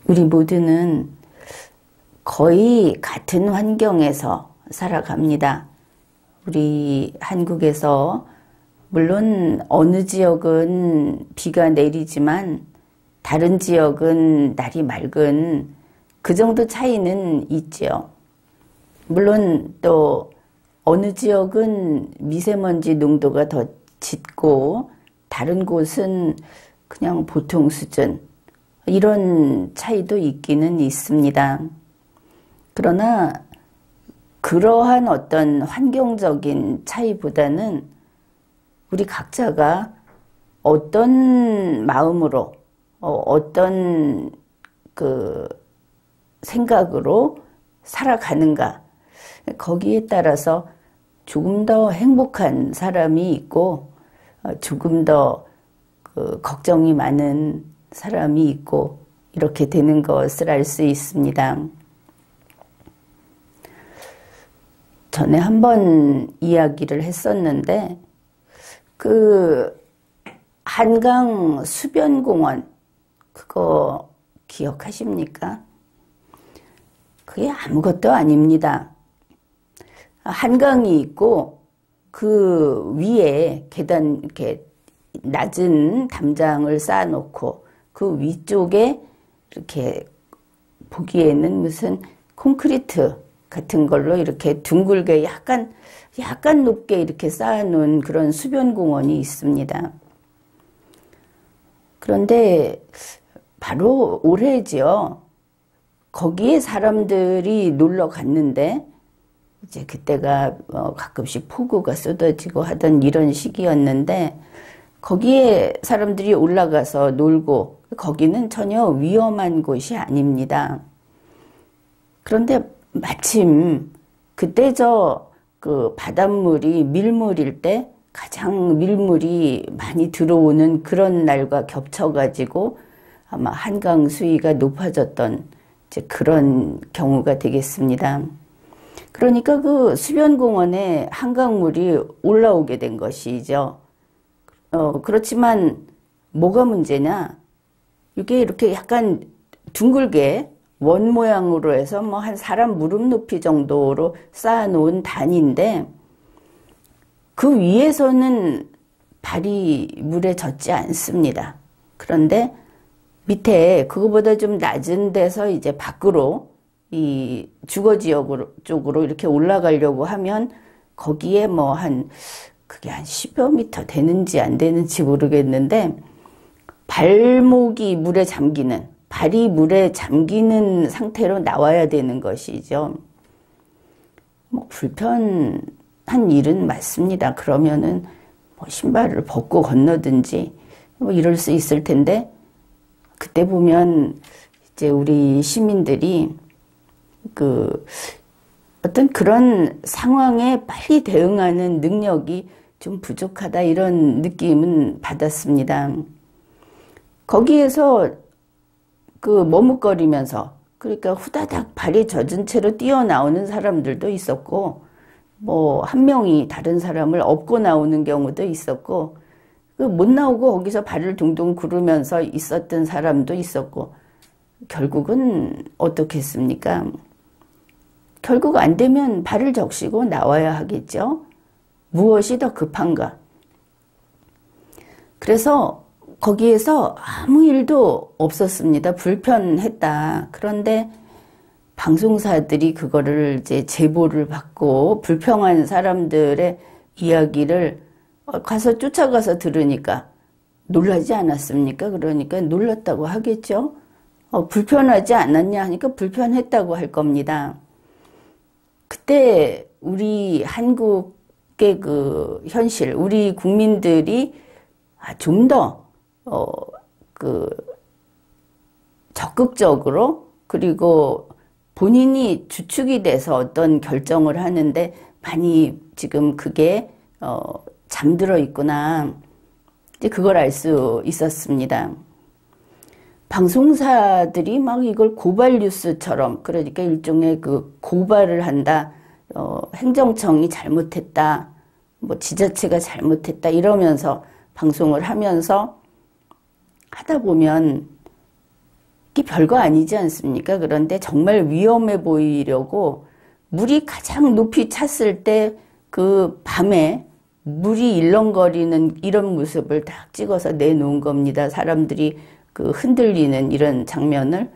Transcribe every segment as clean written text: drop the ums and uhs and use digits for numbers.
우리 모두는 거의 같은 환경에서 살아갑니다. 우리 한국에서 물론 어느 지역은 비가 내리지만 다른 지역은 날이 맑은 그 정도 차이는 있죠. 물론 또 어느 지역은 미세먼지 농도가 더 짙고 다른 곳은 그냥 보통 수준, 이런 차이도 있기는 있습니다. 그러나 그러한 어떤 환경적인 차이보다는 우리 각자가 어떤 마음으로, 어떤 그 생각으로 살아가는가, 거기에 따라서 조금 더 행복한 사람이 있고 조금 더 걱정이 많은 사람이 있고 이렇게 되는 것을 알 수 있습니다. 전에 한번 이야기를 했었는데 그 한강 수변공원 그거 기억하십니까? 그게 아무것도 아닙니다. 한강이 있고 그 위에 계단 이렇게 낮은 담장을 쌓아놓고 그 위쪽에 이렇게 보기에는 무슨 콘크리트 같은 걸로 이렇게 둥글게 약간 높게 이렇게 쌓아놓은 그런 수변공원이 있습니다. 그런데 바로 올해죠. 거기에 사람들이 놀러 갔는데 이제 그때가 가끔씩 폭우가 쏟아지고 하던 이런 시기였는데 거기에 사람들이 올라가서 놀고 거기는 전혀 위험한 곳이 아닙니다. 그런데 마침 그때 그 바닷물이 밀물일 때 가장 밀물이 많이 들어오는 그런 날과 겹쳐가지고 아마 한강 수위가 높아졌던 이제 그런 경우가 되겠습니다. 그러니까 그 수변공원에 한강물이 올라오게 된 것이죠. 그렇지만 뭐가 문제냐? 이게 이렇게 약간 둥글게 원 모양으로 해서 뭐 한 사람 무릎 높이 정도로 쌓아놓은 단인데 그 위에서는 발이 물에 젖지 않습니다. 그런데 밑에 그거보다 좀 낮은 데서 이제 밖으로 이 주거지역 쪽으로 이렇게 올라가려고 하면 거기에 뭐 그게 한 10여 미터 되는지 안 되는지 모르겠는데 발목이 물에 잠기는, 발이 물에 잠기는 상태로 나와야 되는 것이죠. 뭐 불편한 일은 맞습니다. 그러면은 뭐 신발을 벗고 건너든지 뭐 이럴 수 있을 텐데 그때 보면 이제 우리 시민들이 어떤 그런 상황에 빨리 대응하는 능력이 좀 부족하다 이런 느낌은 받았습니다. 거기에서 머뭇거리면서 그러니까 후다닥 발이 젖은 채로 뛰어나오는 사람들도 있었고 뭐 한 명이 다른 사람을 업고 나오는 경우도 있었고 못 나오고 거기서 발을 둥둥 구르면서 있었던 사람도 있었고 결국은 어떻겠습니까? 결국 안 되면 발을 적시고 나와야 하겠죠. 무엇이 더 급한가? 그래서 거기에서 아무 일도 없었습니다. 불편했다. 그런데 방송사들이 그거를 이제 제보를 받고 불평한 사람들의 이야기를 가서 쫓아가서 들으니까 놀라지 않았습니까? 그러니까 놀랐다고 하겠죠. 불편하지 않았냐 하니까 불편했다고 할 겁니다. 그때 우리 한국의 그 현실, 우리 국민들이 좀 더 적극적으로 그리고 본인이 주축이 돼서 어떤 결정을 하는데 많이 지금 그게 잠들어 있구나. 이제 그걸 알 수 있었습니다. 방송사들이 막 이걸 고발 뉴스처럼 그러니까 일종의 그 고발을 한다. 행정청이 잘못했다. 뭐 지자체가 잘못했다. 이러면서 방송을 하면서 하다 보면 이게 별거 아니지 않습니까? 그런데 정말 위험해 보이려고 물이 가장 높이 찼을 때 그 밤에 물이 일렁거리는 이런 모습을 딱 찍어서 내놓은 겁니다. 사람들이 그 흔들리는 이런 장면을.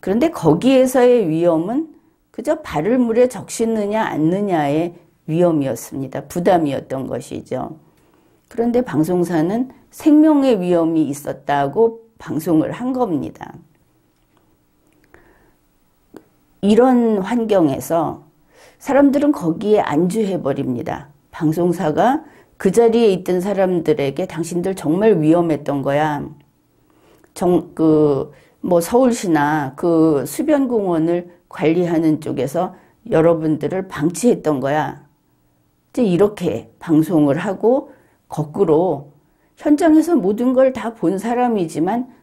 그런데 거기에서의 위험은 그저 발을 물에 적시느냐 않느냐의 위험이었습니다. 부담이었던 것이죠. 그런데 방송사는 생명의 위험이 있었다고 방송을 한 겁니다. 이런 환경에서 사람들은 거기에 안주해버립니다. 방송사가 그 자리에 있던 사람들에게 당신들 정말 위험했던 거야. 서울시나 그 수변공원을 관리하는 쪽에서 여러분들을 방치했던 거야. 이제 이렇게 방송을 하고 거꾸로 현장에서 모든 걸 다 본 사람이지만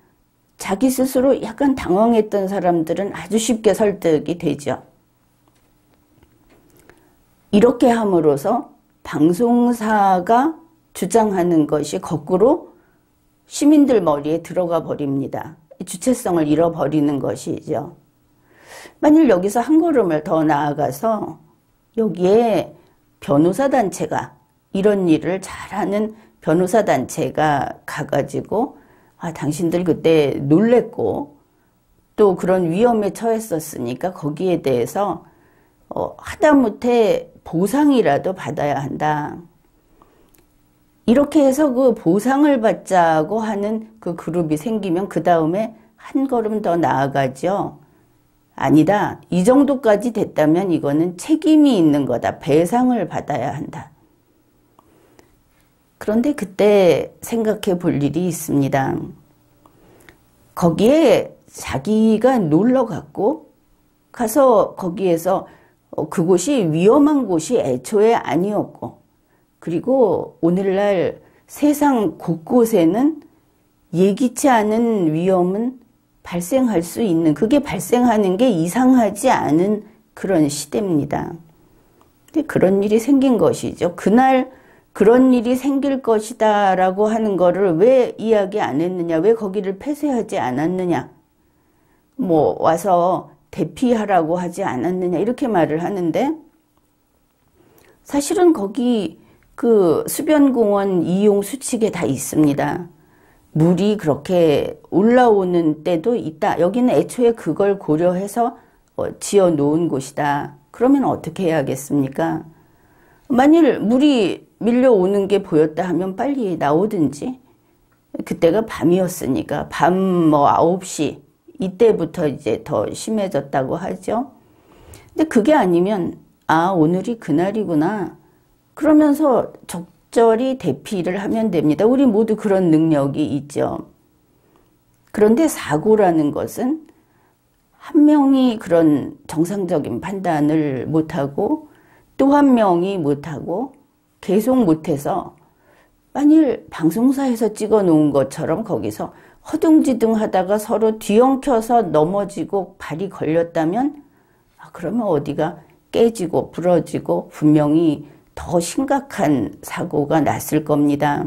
자기 스스로 약간 당황했던 사람들은 아주 쉽게 설득이 되죠. 이렇게 함으로써 방송사가 주장하는 것이 거꾸로 시민들 머리에 들어가 버립니다. 주체성을 잃어버리는 것이죠. 만일 여기서 한 걸음을 더 나아가서 여기에 변호사 단체가 이런 일을 잘하는 변호사 단체가 가가지고 당신들 그때 놀랬고 또 그런 위험에 처했었으니까 거기에 대해서 하다못해 보상이라도 받아야 한다. 이렇게 해서 그 보상을 받자고 하는 그 그룹이 생기면 그 다음에 한 걸음 더 나아가죠. 아니다. 이 정도까지 됐다면 이거는 책임이 있는 거다. 배상을 받아야 한다. 그런데 그때 생각해 볼 일이 있습니다. 거기에 자기가 놀러 갔고 가서 거기에서 그곳이 위험한 곳이 애초에 아니었고 그리고 오늘날 세상 곳곳에는 예기치 않은 위험은 발생할 수 있는 그게 발생하는 게 이상하지 않은 그런 시대입니다. 근데 그런 일이 생긴 것이죠. 그날 그런 일이 생길 것이다 라고 하는 거를 왜 이야기 안 했느냐, 왜 거기를 폐쇄하지 않았느냐, 와서 대피하라고 하지 않았느냐 이렇게 말을 하는데 사실은 거기 그 수변공원 이용 수칙에 다 있습니다. 물이 그렇게 올라오는 때도 있다. 여기는 애초에 그걸 고려해서 지어 놓은 곳이다. 그러면 어떻게 해야겠습니까? 만일 물이 밀려오는 게 보였다 하면 빨리 나오든지 그때가 밤이었으니까 밤 9시 이때부터 이제 더 심해졌다고 하죠. 근데 그게 아니면 오늘이 그날이구나. 그러면서 적절히 대피를 하면 됩니다. 우리 모두 그런 능력이 있죠. 그런데 사고라는 것은 한 명이 그런 정상적인 판단을 못하고 또 한 명이 못하고 계속 못해서 만일 방송사에서 찍어 놓은 것처럼 거기서 허둥지둥 하다가 서로 뒤엉켜서 넘어지고 발이 걸렸다면 그러면 어디가 깨지고 부러지고 분명히 더 심각한 사고가 났을 겁니다.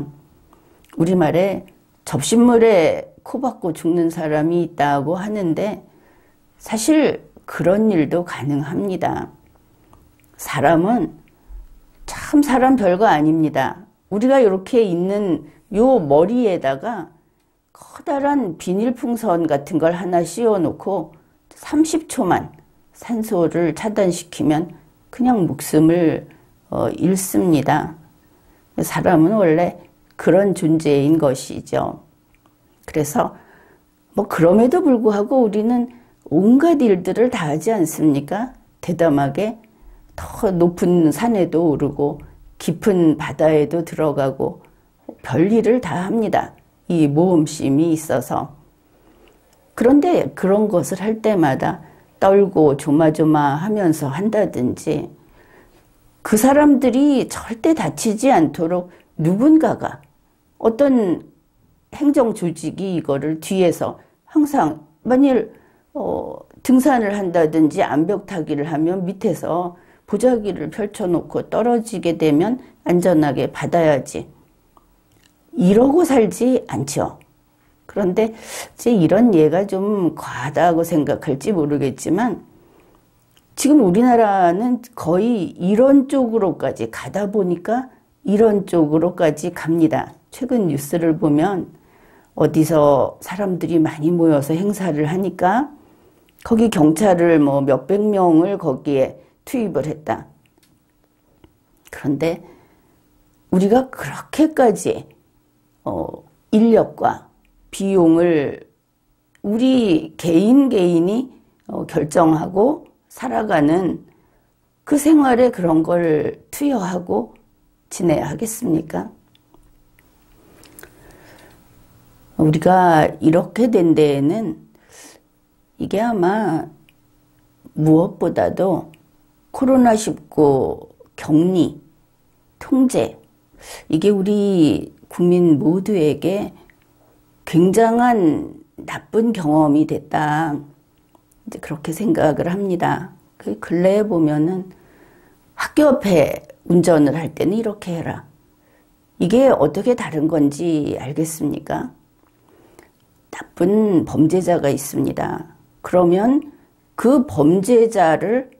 우리말에 접신물에 코 박고 죽는 사람이 있다고 하는데 사실 그런 일도 가능합니다. 사람은 참 사람 별거 아닙니다. 우리가 이렇게 있는 요 머리에다가 커다란 비닐풍선 같은 걸 하나 씌워놓고 30초만 산소를 차단시키면 그냥 목숨을 잃습니다. 사람은 원래 그런 존재인 것이죠. 그래서 그럼에도 불구하고 우리는 온갖 일들을 다 하지 않습니까? 대담하게 더 높은 산에도 오르고 깊은 바다에도 들어가고 별일을 다 합니다. 이 모험심이 있어서. 그런데 그런 것을 할 때마다 떨고 조마조마하면서 한다든지 그 사람들이 절대 다치지 않도록 누군가가 어떤 행정조직이 이거를 뒤에서 항상 만일 등산을 한다든지 암벽타기를 하면 밑에서 보자기를 펼쳐놓고 떨어지게 되면 안전하게 받아야지. 이러고 살지 않죠. 그런데 이제 이런 예가 좀 과하다고 생각할지 모르겠지만 지금 우리나라는 거의 이런 쪽으로까지 가다 보니까 이런 쪽으로까지 갑니다. 최근 뉴스를 보면 어디서 사람들이 많이 모여서 행사를 하니까 거기 경찰을 뭐 몇백 명을 거기에 투입을 했다. 그런데 우리가 그렇게까지 인력과 비용을 우리 개인이 결정하고 살아가는 그 생활에 그런 걸 투여하고 지내야 하겠습니까? 우리가 이렇게 된 데에는 이게 아마 무엇보다도 코로나19 격리, 통제, 이게 우리 국민 모두에게 굉장한 나쁜 경험이 됐다. 이제 그렇게 생각을 합니다. 그 근래에 보면은 학교 앞에 운전을 할 때는 이렇게 해라. 이게 어떻게 다른 건지 알겠습니까? 나쁜 범죄자가 있습니다. 그러면 그 범죄자를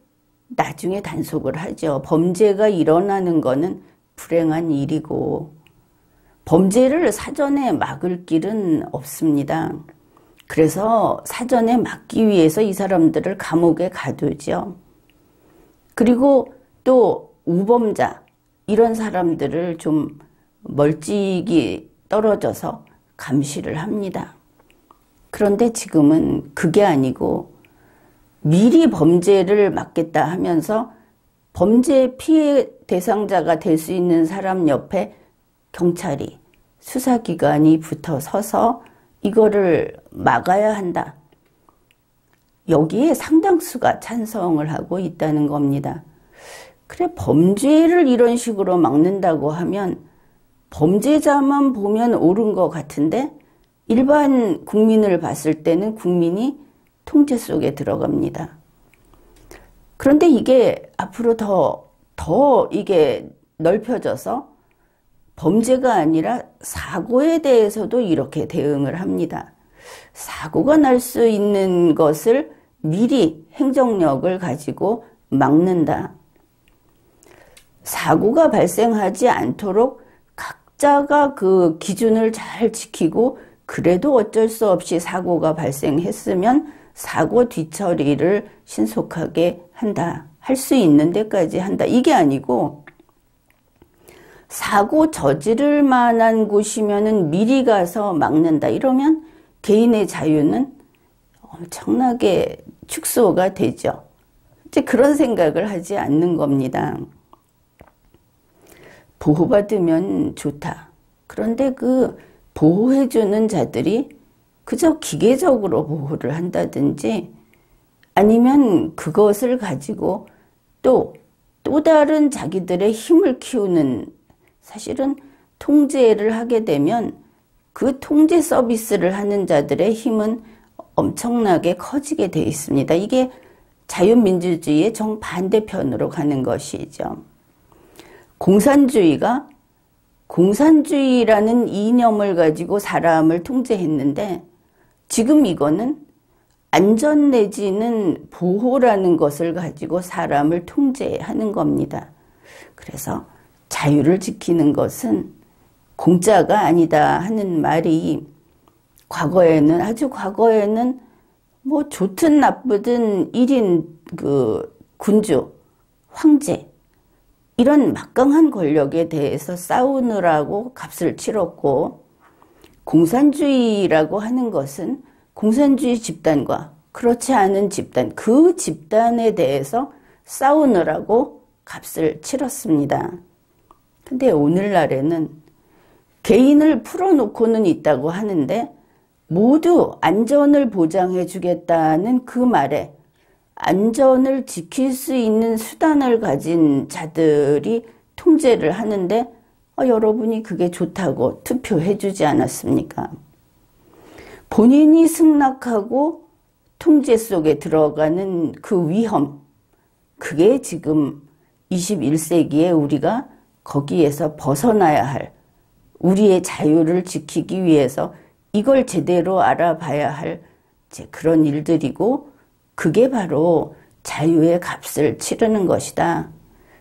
나중에 단속을 하죠. 범죄가 일어나는 거는 불행한 일이고 범죄를 사전에 막을 길은 없습니다. 그래서 사전에 막기 위해서 이 사람들을 감옥에 가두죠. 그리고 또 우범자 이런 사람들을 좀 멀찍이 떨어져서 감시를 합니다. 그런데 지금은 그게 아니고 미리 범죄를 막겠다 하면서 범죄 피해 대상자가 될 수 있는 사람 옆에 경찰이 수사기관이 붙어 서서 이거를 막아야 한다. 여기에 상당수가 찬성을 하고 있다는 겁니다. 그래 범죄를 이런 식으로 막는다고 하면 범죄자만 보면 옳은 것 같은데 일반 국민을 봤을 때는 국민이 통제 속에 들어갑니다. 그런데 이게 앞으로 더 이게 넓혀져서 범죄가 아니라 사고에 대해서도 이렇게 대응을 합니다. 사고가 날 수 있는 것을 미리 행정력을 가지고 막는다. 사고가 발생하지 않도록 각자가 그 기준을 잘 지키고 그래도 어쩔 수 없이 사고가 발생했으면 사고 뒤처리를 신속하게 한다. 할 수 있는 데까지 한다. 이게 아니고 사고 저지를 만한 곳이면은 미리 가서 막는다. 이러면 개인의 자유는 엄청나게 축소가 되죠. 이제 그런 생각을 하지 않는 겁니다. 보호받으면 좋다. 그런데 그 보호해주는 자들이 그저 기계적으로 보호를 한다든지 아니면 그것을 가지고 또 다른 자기들의 힘을 키우는 사실은 통제를 하게 되면 그 통제 서비스를 하는 자들의 힘은 엄청나게 커지게 돼 있습니다. 이게 자유민주주의의 정반대편으로 가는 것이죠. 공산주의라는 이념을 가지고 사람을 통제했는데 지금 이거는 안전 내지는 보호라는 것을 가지고 사람을 통제하는 겁니다. 그래서 자유를 지키는 것은 공짜가 아니다 하는 말이 아주 과거에는 뭐 좋든 나쁘든 1인 군주, 황제 이런 막강한 권력에 대해서 싸우느라고 값을 치렀고 공산주의라고 하는 것은 공산주의 집단과 그렇지 않은 집단, 그 집단에 대해서 싸우느라고 값을 치렀습니다. 근데 오늘날에는 개인을 풀어놓고는 있다고 하는데 모두 안전을 보장해 주겠다는 그 말에 안전을 지킬 수 있는 수단을 가진 자들이 통제를 하는데 여러분이 그게 좋다고 투표해 주지 않았습니까? 본인이 승낙하고 통제 속에 들어가는 그 위험, 그게 지금 21세기에 우리가 거기에서 벗어나야 할 우리의 자유를 지키기 위해서 이걸 제대로 알아봐야 할 이제 그런 일들이고, 그게 바로 자유의 값을 치르는 것이다.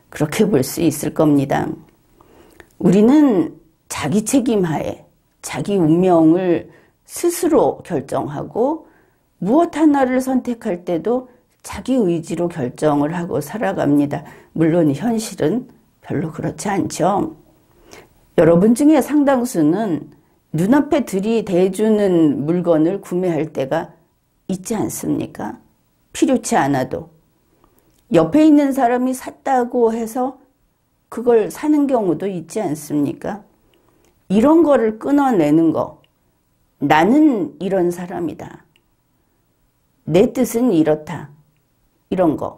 그렇게 볼 수 있을 겁니다. 우리는 자기 책임하에 자기 운명을 스스로 결정하고, 무엇 하나를 선택할 때도 자기 의지로 결정을 하고 살아갑니다. 물론 현실은 별로 그렇지 않죠. 여러분 중에 상당수는 눈앞에 들이대주는 물건을 구매할 때가 있지 않습니까? 필요치 않아도. 옆에 있는 사람이 샀다고 해서 그걸 사는 경우도 있지 않습니까? 이런 거를 끊어내는 거. 나는 이런 사람이다. 내 뜻은 이렇다. 이런 거.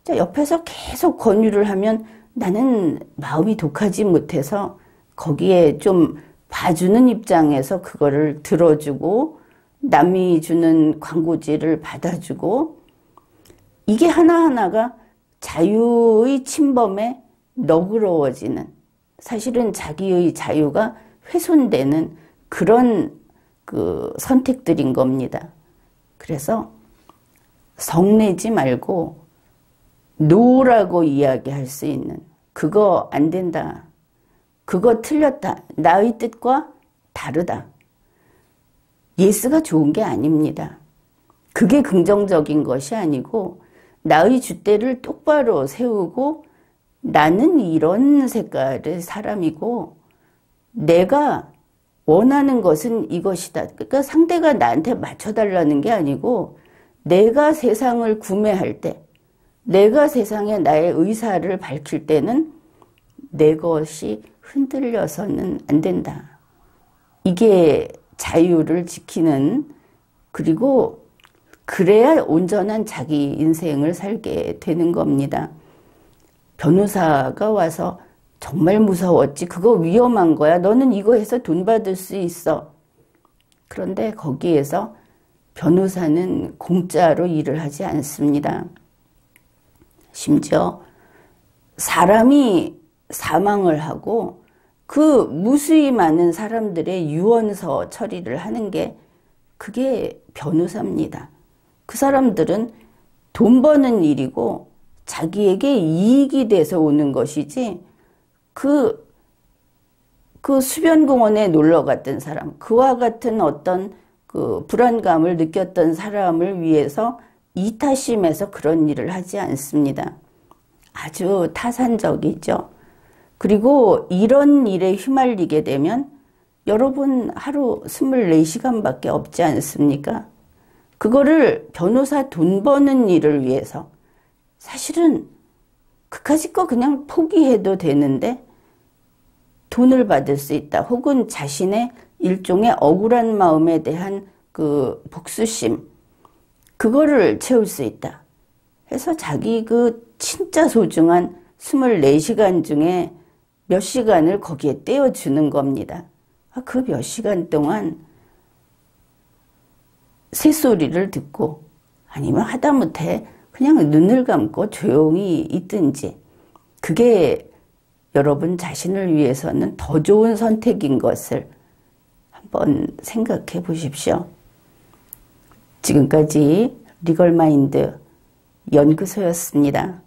옆에서 계속 권유를 하면 나는 마음이 독하지 못해서 거기에 좀 봐주는 입장에서 그거를 들어주고, 남이 주는 광고지를 받아주고, 이게 하나하나가 자유의 침범에 너그러워지는, 사실은 자기의 자유가 훼손되는 그런 선택들인 겁니다. 그래서 성내지 말고 노라고 이야기할 수 있는, 그거 안 된다, 그거 틀렸다, 나의 뜻과 다르다. 예스가 좋은 게 아닙니다. 그게 긍정적인 것이 아니고, 나의 줏대를 똑바로 세우고, 나는 이런 색깔의 사람이고 내가 원하는 것은 이것이다. 그러니까 상대가 나한테 맞춰달라는 게 아니고, 내가 세상을 구매할 때, 내가 세상에 나의 의사를 밝힐 때는 내 것이 흔들려서는 안 된다. 이게 자유를 지키는, 그리고 그래야 온전한 자기 인생을 살게 되는 겁니다. 변호사가 와서 정말 무서웠지. 그거 위험한 거야. 너는 이거 해서 돈 받을 수 있어. 그런데 거기에서 변호사는 공짜로 일을 하지 않습니다. 심지어 사람이 사망을 하고 그 무수히 많은 사람들의 유언서 처리를 하는 게 그게 변호사입니다. 그 사람들은 돈 버는 일이고 자기에게 이익이 돼서 오는 것이지, 그 수변공원에 놀러 갔던 사람, 그와 같은 어떤 그 불안감을 느꼈던 사람을 위해서 이타심에서 그런 일을 하지 않습니다. 아주 타산적이죠. 그리고 이런 일에 휘말리게 되면 여러분 하루 24시간밖에 없지 않습니까? 그거를 변호사 돈 버는 일을 위해서, 사실은 그까짓 거 그냥 포기해도 되는데 돈을 받을 수 있다. 혹은 자신의 일종의 억울한 마음에 대한 그 복수심, 그거를 채울 수 있다. 해서 자기 그 진짜 소중한 24시간 중에 몇 시간을 거기에 떼어주는 겁니다. 그 몇 시간 동안 새소리를 듣고, 아니면 하다못해 그냥 눈을 감고 조용히 있든지, 그게 여러분 자신을 위해서는 더 좋은 선택인 것을 한번 생각해 보십시오. 지금까지 리걸마인드 연구소였습니다.